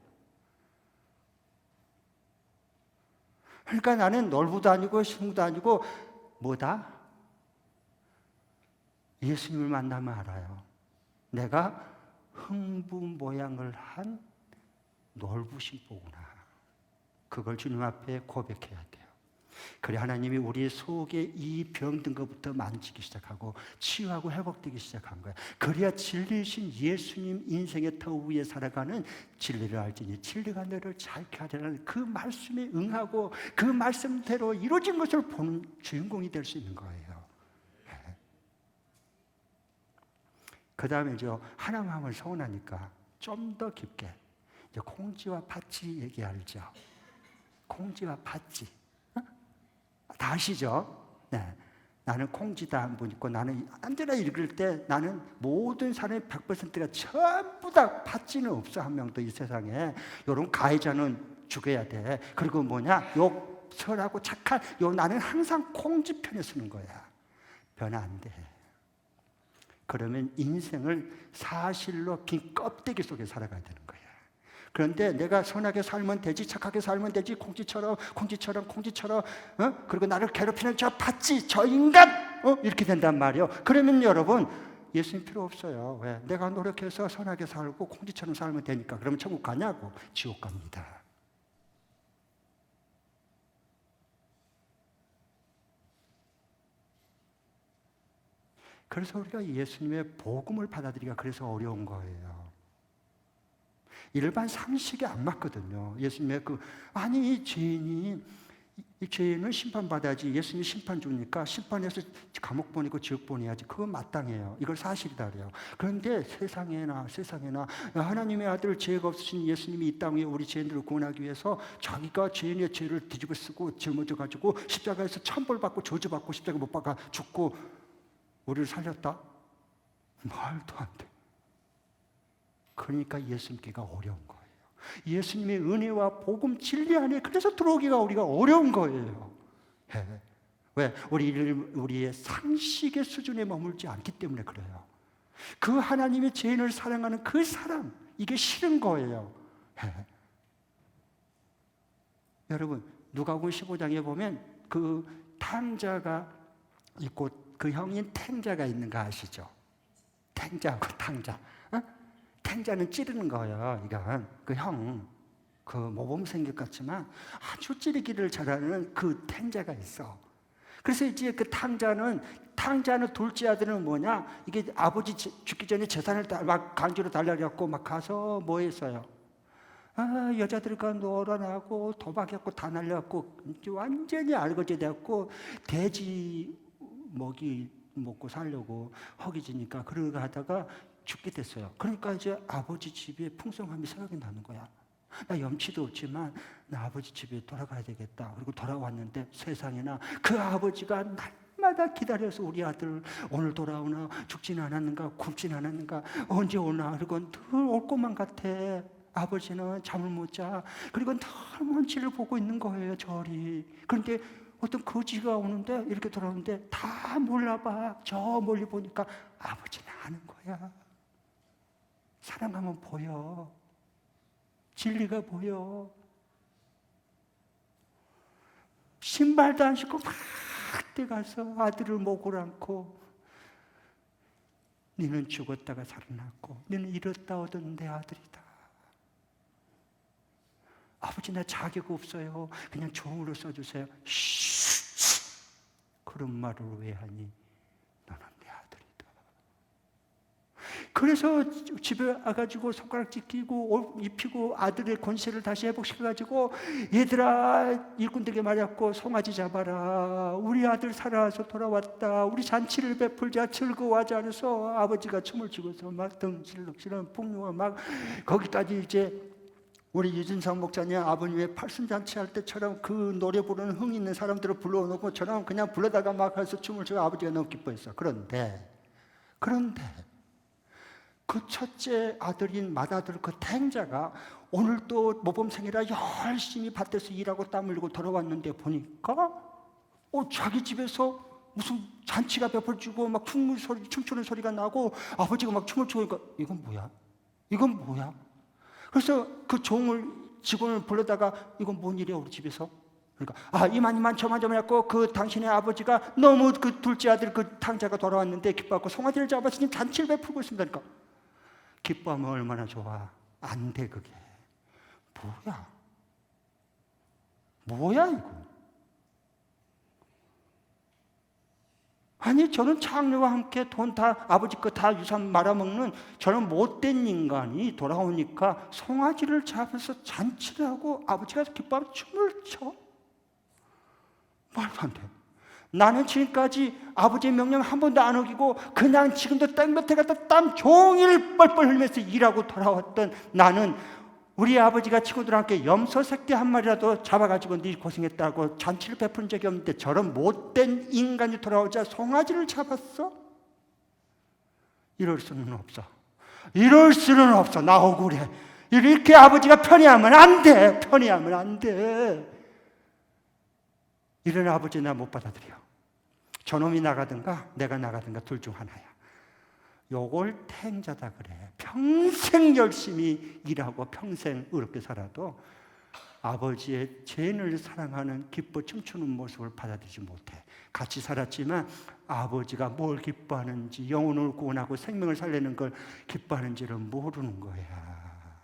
[SPEAKER 1] 그러니까 나는 놀부도 아니고 흥부도 아니고 뭐다? 예수님을 만나면 알아요. 내가 흥부 모양을 한 놀부 심보구나. 그걸 주님 앞에 고백해야 돼요. 그래 하나님이 우리 속에 이 병든 것부터 만지기 시작하고 치유하고 회복되기 시작한 거야. 그래야 진리이신 예수님 인생의 터 위에 살아가는 진리를 알지니 진리가 너를 자유케 하리라는 그 말씀에 응하고 그 말씀대로 이루어진 것을 보는 주인공이 될 수 있는 거예요. 그 다음에 이제 하나님을 서운하니까 좀 더 깊게 이제 콩쥐와 팥쥐 얘기 알죠? 콩쥐와 팥쥐 다 아시죠? 네. 나는 콩쥐다 한 분 있고 나는 언제나 읽을 때 나는 모든 사람의 100%가 전부 다 팥쥐는 없어. 한 명도 이 세상에. 이런 가해자는 죽여야 돼. 그리고 뭐냐? 요 설하고 착한 요 나는 항상 콩쥐 편에 서는 거야. 변화 안 돼. 그러면 인생을 사실로 빈 껍데기 속에 살아가야 되는 거야. 그런데 내가 선하게 살면 되지, 착하게 살면 되지, 콩쥐처럼, 그리고 나를 괴롭히는 저 팥쥐, 저 인간, 이렇게 된단 말이에요. 그러면 여러분, 예수님 필요 없어요. 왜? 내가 노력해서 선하게 살고 공주처럼 살면 되니까. 그러면 천국 가냐고? 지옥 갑니다. 그래서 우리가 예수님의 복음을 받아들이기가 그래서 어려운 거예요. 일반 상식에 안 맞거든요. 예수님의 아니 이 죄인은 심판받아야지. 예수님이 심판 주니까 심판해서 감옥 보내고 지옥 보내야지. 그건 마땅해요. 이걸 사실이다 그래요. 그런데 세상에나 하나님의 아들 죄가 없으신 예수님이 이 땅 위에 우리 죄인들을 구원하기 위해서 자기가 죄인의 죄를 뒤집어 쓰고 짊어져 가지고 십자가에서 천벌받고 저주받고 십자가 못 박아 죽고 우리를 살렸다? 말도 안 돼. 그러니까 예수 믿기가 어려운 거예요. 예수님의 은혜와 복음 진리 안에 그래서 들어오기가 우리가 어려운 거예요. 왜? 우리의 상식의 수준에 머물지 않기 때문에 그래요. 그 하나님의 죄인을 사랑하는 그 사랑, 이게 싫은 거예요. 여러분, 누가복음 15장에 보면 그 탕자가 있고 그 형인 탱자가 있는 거 아시죠? 탱자하고 탕자. 탱자는 찌르는 거예요. 이건 그 형, 그 모범생길 같지만 아주 찌르기를 잘하는 그 탱자가 있어. 그래서 이제 그 탕자는 둘째 아들은 뭐냐? 이게 아버지 죽기 전에 재산을 막 강제로 달라고 막 가서 뭐 했어요? 여자들과 놀아나고 도박했고 다 날려갖고 완전히 알거지 돼갖고 돼지 먹이 먹고 살려고 허기지니까 그러고 하다가 죽게 됐어요. 그러니까 이제 아버지 집에 풍성함이 생각이 나는 거야. 나 염치도 없지만 나 아버지 집에 돌아가야 되겠다. 그리고 돌아왔는데 세상에나 그 아버지가 날마다 기다려서 우리 아들 오늘 돌아오나, 죽진 않았는가, 굶진 않았는가, 언제 오나. 그리고 늘 올 것만 같아. 아버지는 잠을 못 자. 그리고 늘 먼지를 보고 있는 거예요, 저리. 그런데 어떤 거지가 오는데 이렇게 돌아오는데 다 몰라봐. 저 멀리 보니까 아버지는 아는 거야. 사랑하면 보여. 진리가 보여. 신발도 안 신고 막 뛰어가서 아들을 목을 안고 너는 죽었다가 살아났고 너는 잃었다 얻은 내 아들이다. 아버지 나 자격 없어요. 그냥 종으로 써주세요. 그런 말을 왜 하니? 너는 내 아들이다. 그래서 집에 와가지고 손가락질 끼고 옷 입히고 아들의 권세를 다시 회복시켜가지고 얘들아 일꾼들에게 말했고 송아지 잡아라. 우리 아들 살아서 돌아왔다. 우리 잔치를 베풀자. 즐거워하지 않아서 아버지가 춤을 추고서 막 덩실덩실한 풍류와 막 거기까지 이제 우리 유진상 목사님 아버님의 팔순잔치 할 때처럼 그 노래 부르는 흥 있는 사람들을 불러오는 것처럼 그냥 불러다가 막 해서 춤을 추고 아버지가 너무 기뻐했어. 그런데 그 첫째 아들인 맏아들 그 탱자가 오늘 또 모범생이라 열심히 밭에서 일하고 땀 흘리고 돌아왔는데 보니까 자기 집에서 무슨 잔치가 베풀어지고 막 춤을 소리, 춤추는 소리가 나고 아버지가 막 춤을 추니까 이건 뭐야? 그래서 그 직원을 불러다가 이건 뭔 일이야 우리 집에서? 그러니까 이만 저만 했고 그 당신의 아버지가 너무 그 둘째 아들 그 탕자가 돌아왔는데 기뻐하고 송아지를 잡았으니 잔치를 베풀고 있습니다. 그러니까 기뻐하면 얼마나 좋아. 안 돼 그게. 뭐야 이거. 아니 저는 장래와 함께 돈 다 아버지 거 다 유산 말아먹는 저는 못된 인간이 돌아오니까 송아지를 잡아서 잔치를 하고 아버지가 기뻐하고 춤을 춰? 말도 안 돼. 나는 지금까지 아버지의 명령 한 번도 안 어기고 그냥 지금도 땡볕에 갔다 땀 종일 뻘뻘 흘리면서 일하고 돌아왔던 나는 우리 아버지가 친구들과 함께 염소 새끼 한 마리라도 잡아가지고 네 고생했다고 잔치를 베푼 적이 없는데 저런 못된 인간이 돌아오자 송아지를 잡았어? 이럴 수는 없어. 나 억울해. 이렇게 아버지가 편애하면 안 돼. 이런 아버지 나 못 받아들여. 저놈이 나가든가 내가 나가든가 둘 중 하나야. 요걸 탱자다 그래. 평생 열심히 일하고 평생 어렵게 살아도 아버지의 죄인을 사랑하는 기뻐 춤추는 모습을 받아들이지 못해. 같이 살았지만 아버지가 뭘 기뻐하는지, 영혼을 구원하고 생명을 살리는 걸 기뻐하는지를 모르는 거야.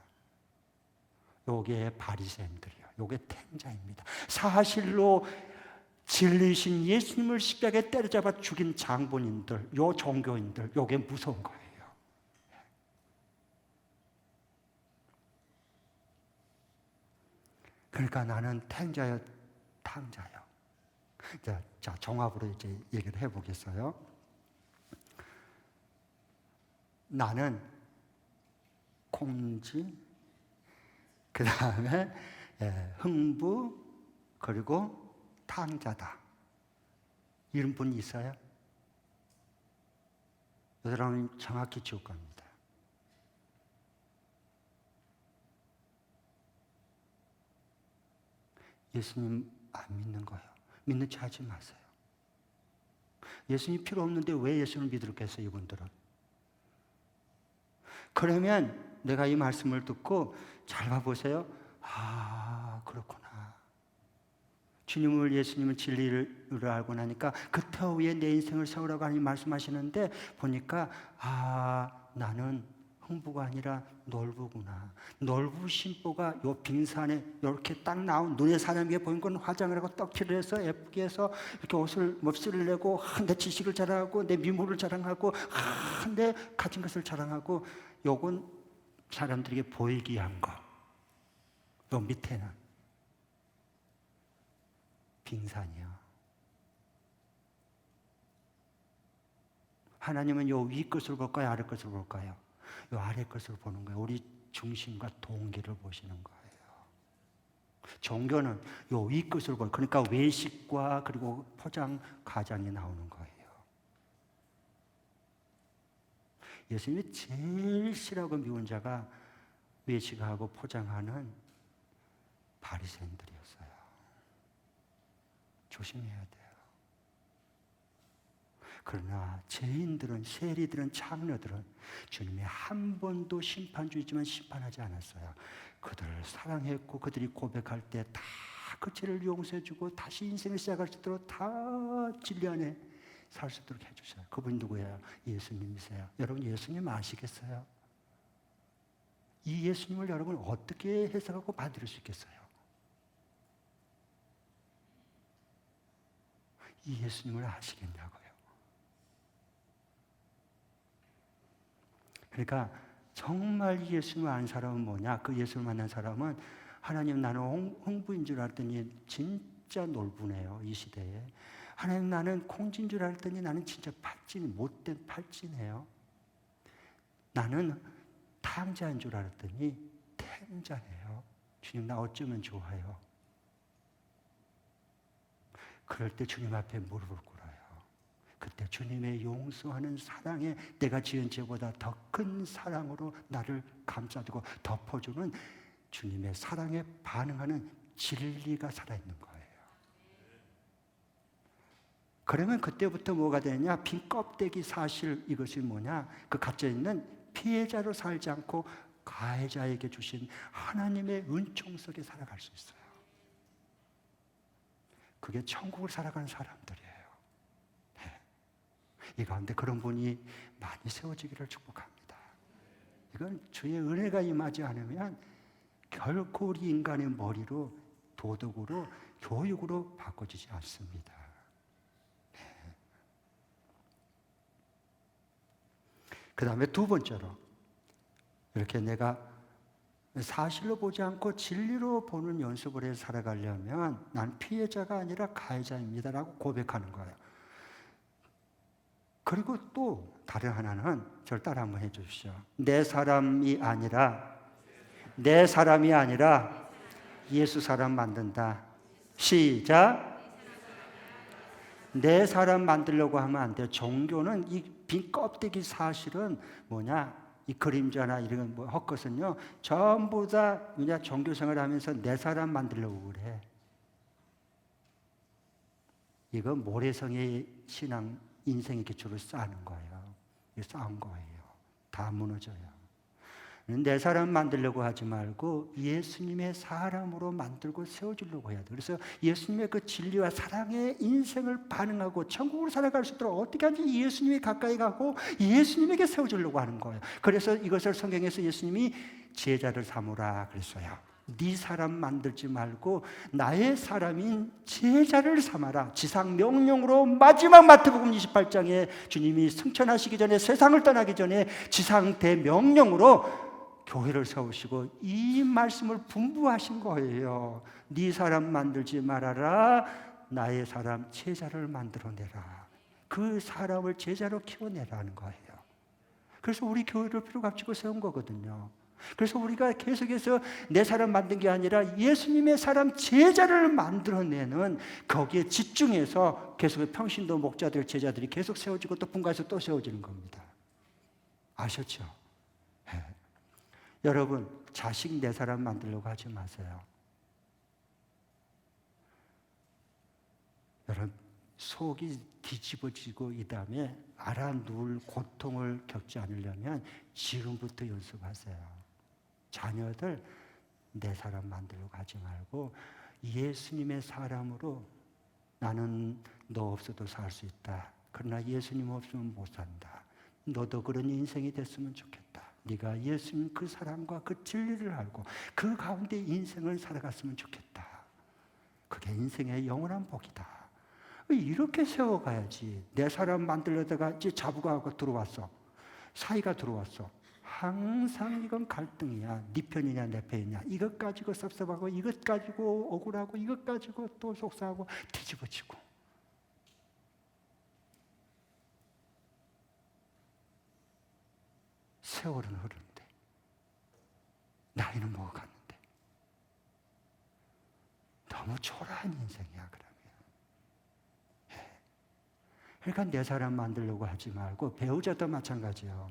[SPEAKER 1] 요게 바리새인들이야. 요게 탱자입니다. 사실로 진리신 예수님을 십자가에 때려잡아 죽인 장본인들, 요 종교인들, 요게 무서운 거예요. 그러니까 나는 탱자요, 탕자요. 자, 종합으로 이제 얘기를 해보겠어요. 나는 콩지, 그 다음에 흥부, 그리고 탕자다. 이런 분이 있어요? 이 사람은 정확히 지옥 갑니다. 예수님 안 믿는 거예요. 믿는 척 하지 마세요. 예수님 필요 없는데 왜 예수님을 믿을겠어요, 이분들은? 그러면 내가 이 말씀을 듣고 잘 봐보세요. 아, 그렇구나. 주님을, 예수님을 진리를 알고 나니까 그 터 위에 내 인생을 세우라고 하나님 말씀하시는데 보니까 나는 흥부가 아니라 놀부구나. 놀부 심보가 요 빙산에 이렇게 딱 나온 눈에 사람에게 보이는 건 화장을 하고 떡칠을 해서 예쁘게 해서 이렇게 옷을 몹쓸을 내고 내 지식을 자랑하고 내 미모를 자랑하고 내 가진 것을 자랑하고 요건 사람들에게 보이기 위한 거. 요 밑에는 빙산이요. 하나님은 요 위 것을 볼까요? 아래 것을 볼까요? 요 아래 것을 보는 거예요. 우리 중심과 동기를 보시는 거예요. 종교는 요 위 것을 보는, 그러니까 외식과 그리고 포장 가장이 나오는 거예요. 예수님이 제일 싫어하고 미운 자가 외식하고 포장하는 바리새인들이었어요. 조심해야 돼요. 그러나 죄인들은, 세리들은, 창녀들은 주님이 한 번도 심판주의지만 심판하지 않았어요. 그들을 사랑했고 그들이 고백할 때 다 그 죄를 용서해주고 다시 인생을 시작할 수 있도록 다 진리 안에 살 수 있도록 해주셔요. 그분이 누구예요? 예수님이세요. 여러분 예수님 아시겠어요? 이 예수님을 여러분 어떻게 해석하고 받을 수 있겠어요? 이 예수님을 아시겠냐고요. 그러니까 정말 이 예수님을 아는 사람은 뭐냐? 그 예수를 만난 사람은 하나님 나는 홍부인 줄 알았더니 진짜 놀부네요. 이 시대에. 하나님 나는 콩진 줄 알았더니 나는 진짜 팔찐, 못된 팔찐이에요. 나는 탕자인 줄 알았더니 탱자네요. 주님 나 어쩌면 좋아요. 그럴 때 주님 앞에 무릎을 꿇어요. 그때 주님의 용서하는 사랑에 내가 지은 죄보다 더 큰 사랑으로 나를 감싸주고 덮어주는 주님의 사랑에 반응하는 진리가 살아있는 거예요. 그러면 그때부터 뭐가 되느냐? 빈 껍데기 사실, 이것이 뭐냐? 그 갇혀있는 피해자로 살지 않고 가해자에게 주신 하나님의 은총 속에 살아갈 수 있어요. 그게 천국을 살아가는 사람들이에요. 네. 이 가운데 그런 분이 많이 세워지기를 축복합니다. 이건 주의 은혜가 임하지 않으면 결코 우리 인간의 머리로, 도덕으로, 교육으로 바꿔지지 않습니다. 네. 그 다음에 두 번째로 이렇게 내가 사실로 보지 않고 진리로 보는 연습을 해서 살아가려면 난 피해자가 아니라 가해자입니다라고 고백하는 거예요. 그리고 또 다른 하나는 저를 따라 한번 해주십시오. 내 사람이 아니라 예수 사람 만든다. 시작. 내 사람 만들려고 하면 안 돼요. 종교는 이 빈 껍데기 사실은 뭐냐? 이 그림자나 이런 뭐 헛것은요, 전부 다 그냥 종교 생활을 하면서 내 사람 만들려고 그래. 이건 모래성의 신앙, 인생의 기초를 쌓는 거예요. 쌓은 거예요. 다 무너져요. 내 사람 만들려고 하지 말고 예수님의 사람으로 만들고 세워주려고 해야 돼. 그래서 예수님의 그 진리와 사랑의 인생을 반응하고 천국으로 살아갈 수 있도록 어떻게 하는지 예수님이 가까이 가고 예수님에게 세워주려고 하는 거예요. 그래서 이것을 성경에서 예수님이 제자를 삼으라 그랬어요. 네 사람 만들지 말고 나의 사람인 제자를 삼아라. 지상 명령으로 마지막 마태복음 28장에 주님이 승천하시기 전에, 세상을 떠나기 전에 지상 대명령으로 교회를 세우시고 이 말씀을 분부하신 거예요. 네 사람 만들지 말아라. 나의 사람 제자를 만들어내라. 그 사람을 제자로 키워내라는 거예요. 그래서 우리 교회를 필요값지고 세운 거거든요. 그래서 우리가 계속해서 내 사람 만든 게 아니라 예수님의 사람 제자를 만들어내는 거기에 집중해서 계속 평신도 목자들, 제자들이 계속 세워지고 또 분가해서 또 세워지는 겁니다. 아셨죠? 네. 여러분, 자식 내 사람 만들려고 하지 마세요. 여러분, 속이 뒤집어지고 이 다음에 알아 누울 고통을 겪지 않으려면 지금부터 연습하세요. 자녀들 내 사람 만들려고 하지 말고 예수님의 사람으로 나는 너 없어도 살 수 있다. 그러나 예수님 없으면 못 산다. 너도 그런 인생이 됐으면 좋겠다. 네가 예수님 그 사랑과 그 진리를 알고 그 가운데 인생을 살아갔으면 좋겠다. 그게 인생의 영원한 복이다. 이렇게 세워가야지. 내 사람 만들려다가 이제 자부가 들어왔어. 사이가 들어왔어. 항상 이건 갈등이야. 네 편이냐 내 편이냐. 이것 가지고 섭섭하고 이것 가지고 억울하고 이것 가지고 또 속상하고 뒤집어지고. 세월은 흐르는데 나이는 먹어갔는데 너무 초라한 인생이야. 그러면 그러니까 내 사람 만들려고 하지 말고 배우자도 마찬가지예요.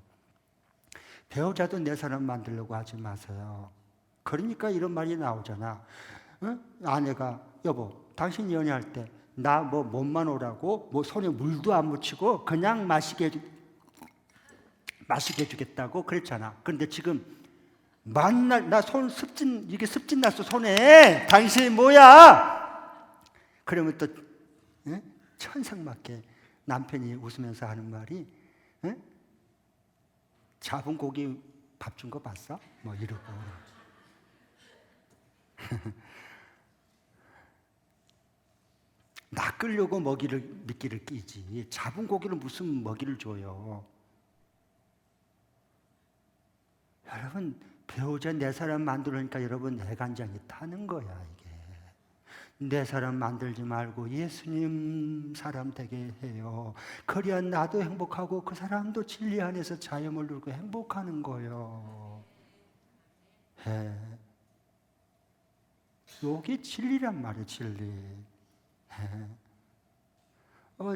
[SPEAKER 1] 배우자도 내 사람 만들려고 하지 마세요. 그러니까 이런 말이 나오잖아. 응? 아내가 여보 당신 연애할 때 나 뭐 몸만 오라고 뭐 손에 물도 안 묻히고 그냥 마시게 해주겠다고 그랬잖아. 그런데 지금 만날 나 손 습진 이게 습진 났어 손에. 당신이 뭐야? 그러면 또 응? 천상맞게 남편이 웃으면서 하는 말이 응? 잡은 고기 밥 준 거 봤어? 뭐 이러고. 낚으려고 미끼를 끼지. 잡은 고기를 무슨 먹이를 줘요? 여러분, 배우자 내 사람 만들으니까 여러분 애간장이 타는 거야, 이게. 내 사람 만들지 말고 예수님 사람 되게 해요. 그래야 나도 행복하고 그 사람도 진리 안에서 자유를 누리고 행복하는 거예요. 이게 진리란 말이에요, 진리.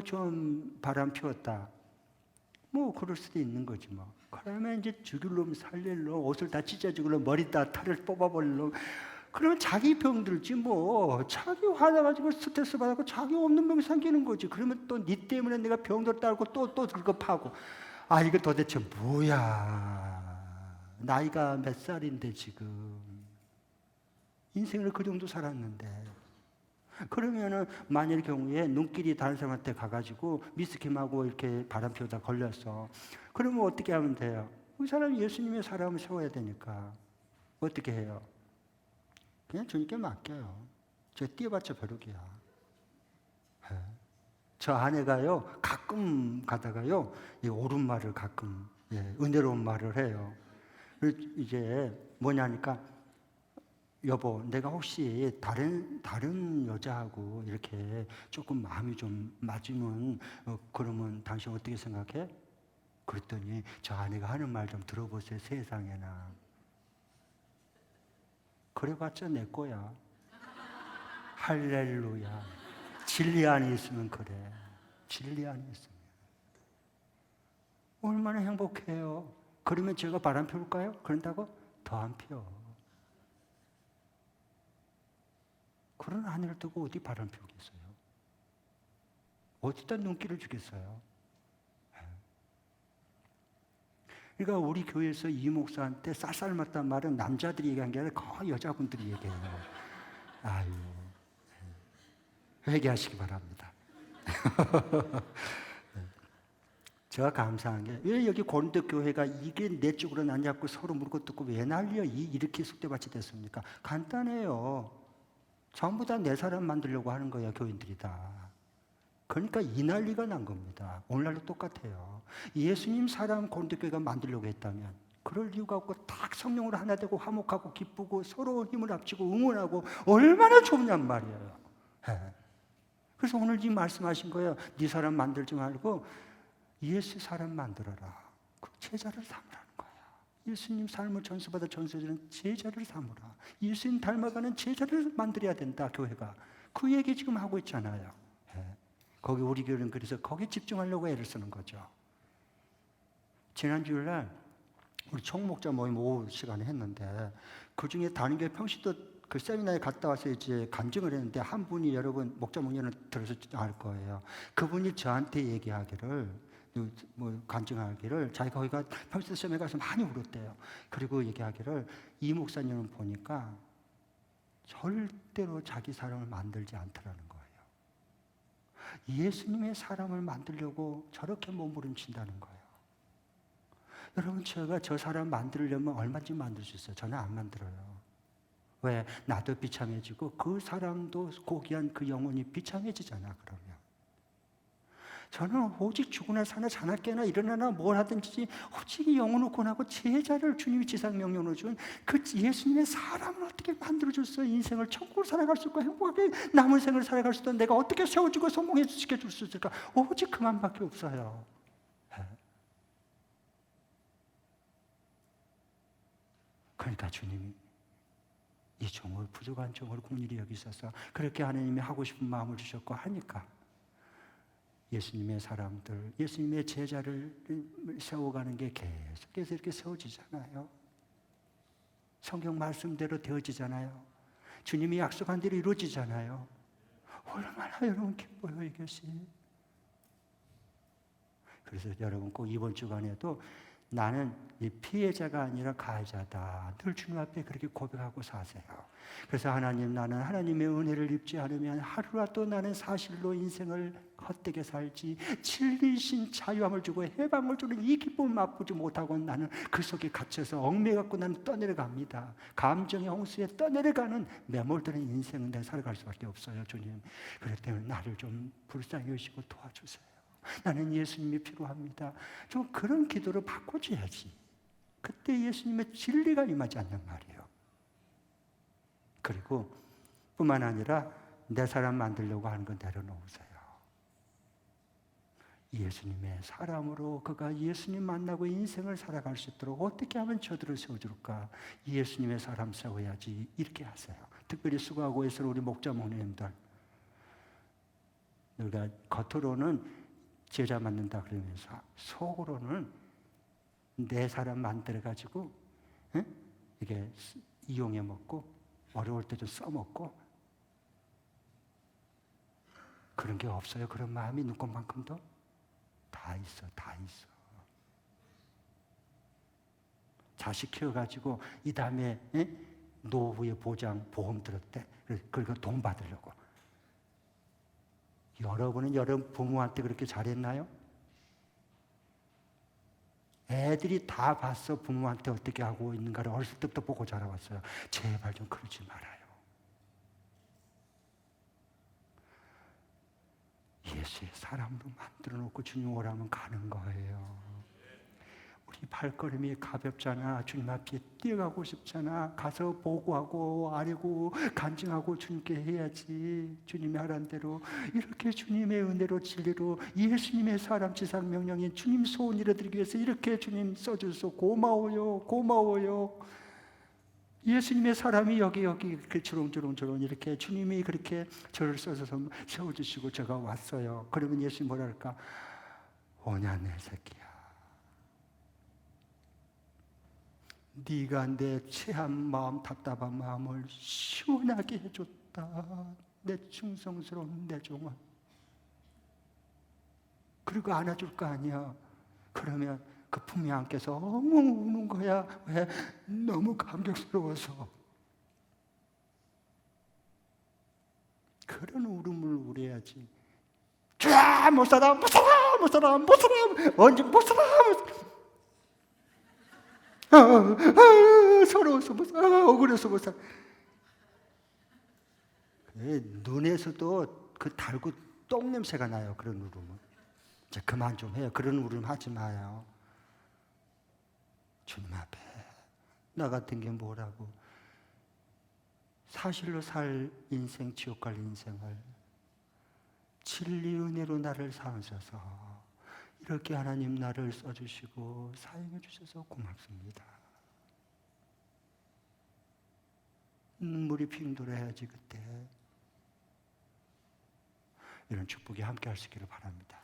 [SPEAKER 1] 좀 바람 피웠다. 뭐 그럴 수도 있는 거지 뭐. 그러면 이제 죽일 놈 살릴 놈 옷을 다 찢어지고 머리 다 탈을 뽑아버릴 놈. 그러면 자기 병 들지 뭐. 자기 화나가지고 스트레스 받고 자기 없는 병이 생기는 거지. 그러면 또 니 때문에 내가 병도 따르고 또 들겁하고. 아 이거 도대체 뭐야. 나이가 몇 살인데 지금. 인생을 그 정도 살았는데. 그러면은 만일 경우에 눈길이 다른 사람한테 가가지고 미스킴하고 이렇게 바람 피우다 걸렸어. 그러면 어떻게 하면 돼요? 그 사람이 예수님의 사람을 세워야 되니까 어떻게 해요? 그냥 주님께 맡겨요. 저 뛰어봤자 벼룩이야. 저 아내가요 가끔 가다가요 이 옳은 말을 가끔 은혜로운 말을 해요. 이제 뭐냐니까. 여보, 내가 혹시 다른 여자하고 이렇게 조금 마음이 좀 맞으면 그러면 당신 어떻게 생각해? 그랬더니 저 아내가 하는 말 좀 들어보세요. 세상에나. 그래봤자 내 거야. 할렐루야. 진리 안에 있으면 그래. 진리 안에 있으면. 얼마나 행복해요. 그러면 제가 바람 피울까요? 그런다고? 더 안 피워. 그런 하늘을 두고 어디 바람 피우겠어요? 어디다 눈길을 주겠어요? 그러니까 우리 교회에서 이 목사한테 쌀쌀 맞단 말은 남자들이 얘기한 게 아니라 거의 여자분들이 얘기해요. 아유, 회개하시기 바랍니다. 제가 감사한 게 왜 여기 고린도 교회가 이게 내 쪽으로 안 잡고 서로 물고 뜯고 왜 난리야 이렇게 숙대밭이 됐습니까? 간단해요. 전부 다 내 사람 만들려고 하는 거야, 교인들이 다. 그러니까 이 난리가 난 겁니다. 오늘날도 똑같아요. 예수님 사람 고린도 교회가 만들려고 했다면 그럴 이유가 없고 딱 성령으로 하나 되고 화목하고 기쁘고 서로 힘을 합치고 응원하고 얼마나 좋냔 말이에요. 그래서 오늘 이 말씀하신 거예요. 네 사람 만들지 말고 예수 사람 만들어라. 그 제자를 삼으라는 거야. 예수님 삶을 전수받아 전수해주는 제자를 삼으라. 예수님 닮아가는 제자를 만들어야 된다, 교회가. 그 얘기 지금 하고 있잖아요. 거기 우리 교회는 그래서 거기에 집중하려고 애를 쓰는 거죠. 지난 주일날 우리 총목자 모임 오후 시간에 했는데 그 중에 다른 교회 평시도 그 세미나에 갔다 와서 이제 간증을 했는데 한 분이 여러분 목자 목련을 들어서 알 거예요. 그분이 저한테 얘기하기를 간증하기를 자기가 거기가 평시도 시험에 가서 많이 울었대요. 그리고 얘기하기를 이 목사님은 보니까 절대로 자기 사람을 만들지 않더라는 거예요. 예수님의 사람을 만들려고 저렇게 몸부림친다는 거예요. 여러분 제가 저 사람 만들려면 얼마든지 만들 수 있어요. 저는 안 만들어요. 왜? 나도 비참해지고 그 사람도 고귀한 그 영혼이 비참해지잖아. 그러면 저는 오직 죽으나 사나 자나 깨나 일어나나 뭘 하든지 오직 영혼을 권하고 제자를 주님이 지상명령으로 준 그 예수님의 사람을 어떻게 만들어줬어요. 인생을 천국을 살아갈 수 있고 행복하게 남은 생을 살아갈 수 있도록 내가 어떻게 세워주고 성공시켜줄 수 있을까. 오직 그만밖에 없어요. 그러니까 주님이 이 종을 부족한 종을 긍휼히 여기셔서 그렇게 하나님이 하고 싶은 마음을 주셨고 하니까 예수님의 사람들, 예수님의 제자를 세워가는 게 계속해서 이렇게 세워지잖아요. 성경 말씀대로 되어지잖아요. 주님이 약속한 대로 이루어지잖아요. 얼마나 여러분 기뻐요 이것이. 그래서 여러분 꼭 이번 주간에도 나는 이 피해자가 아니라 가해자다. 늘 주님 앞에 그렇게 고백하고 사세요. 그래서 하나님, 나는 하나님의 은혜를 입지 않으면 하루라도 나는 사실로 인생을 헛되게 살지 진리신 자유함을 주고 해방을 주는 이 기쁨을 맛보지 못하고 나는 그 속에 갇혀서 얽매갖고 나는 떠내려갑니다. 감정의 홍수에 떠내려가는 매몰되는 인생은 내가 살아갈 수밖에 없어요. 주님, 그렇기 때문에 나를 좀 불쌍히 여시고 도와주세요. 나는 예수님이 필요합니다. 좀 그런 기도를 바꿔줘야지. 그때 예수님의 진리가 임하지 않는 말이에요. 그리고 뿐만 아니라 내 사람 만들려고 하는 건 내려놓으세요. 예수님의 사람으로 그가 예수님 만나고 인생을 살아갈 수 있도록 어떻게 하면 저들을 세워줄까? 예수님의 사람 세워야지. 이렇게 하세요. 특별히 수고하고 있을 우리 목자 목님들, 우리가 겉으로는 제자 만든다 그러면서 속으로는 내 사람 만들어가지고 이게 이용해 먹고 어려울 때 좀 써먹고 그런 게 없어요. 그런 마음이 눈꽃만큼도 다 있어. 다 있어. 자식 키워가지고 이 다음에 노후의 보장 보험 들었대. 그리고 돈 받으려고. 여러분은 여러분 부모한테 그렇게 잘했나요? 애들이 다 봤어. 부모한테 어떻게 하고 있는가를 어렸을 때부터 보고 자라왔어요. 제발 좀 그러지 말아요. 예수의 사람으로 만들어 놓고 주님 오라면 가는 거예요. 우리 발걸음이 가볍잖아. 주님 앞에 뛰어가고 싶잖아. 가서 보고하고 아뢰고 간증하고 주님께 해야지. 주님이 하라는 대로 이렇게 주님의 은혜로 진리로 예수님의 사람 지상 명령인 주님 소원 이루어드리기 위해서 이렇게 주님 써줘서 고마워요. 고마워요. 예수님의 사람이 여기 이렇게 주렁주렁 이렇게 주님이 그렇게 저를 써서 세워주시고 제가 왔어요. 그러면 예수님 뭐라 할까? 오냐 내 새끼야. 네가 내 체한 마음, 답답한 마음을 시원하게 해줬다. 내 충성스러운 내 종은. 그리고 안아줄 거 아니야. 그러면 그 품에 안겨서 엉엉 우는 거야. 왜? 너무 감격스러워서. 그런 울음을 울어야지. 주야, 못 살아, 못 살아, 못 살아, 못 살아, 언제 못 살아, 못 살아. 서러워서 못 살아, 억울해서 못 살아. 눈에서도 그 달고 똥 냄새가 나요. 그런 울음은. 이제 그만 좀 해요. 그런 울음 하지 마요. 주님 앞에 나 같은 게 뭐라고. 사실로 살 인생, 지옥 갈 인생을 진리 은혜로 나를 삼으셔서 이렇게 하나님 나를 써주시고 사용해 주셔서 고맙습니다. 눈물이 핑 돌아야지 그때. 이런 축복이 함께 할 수 있기를 바랍니다.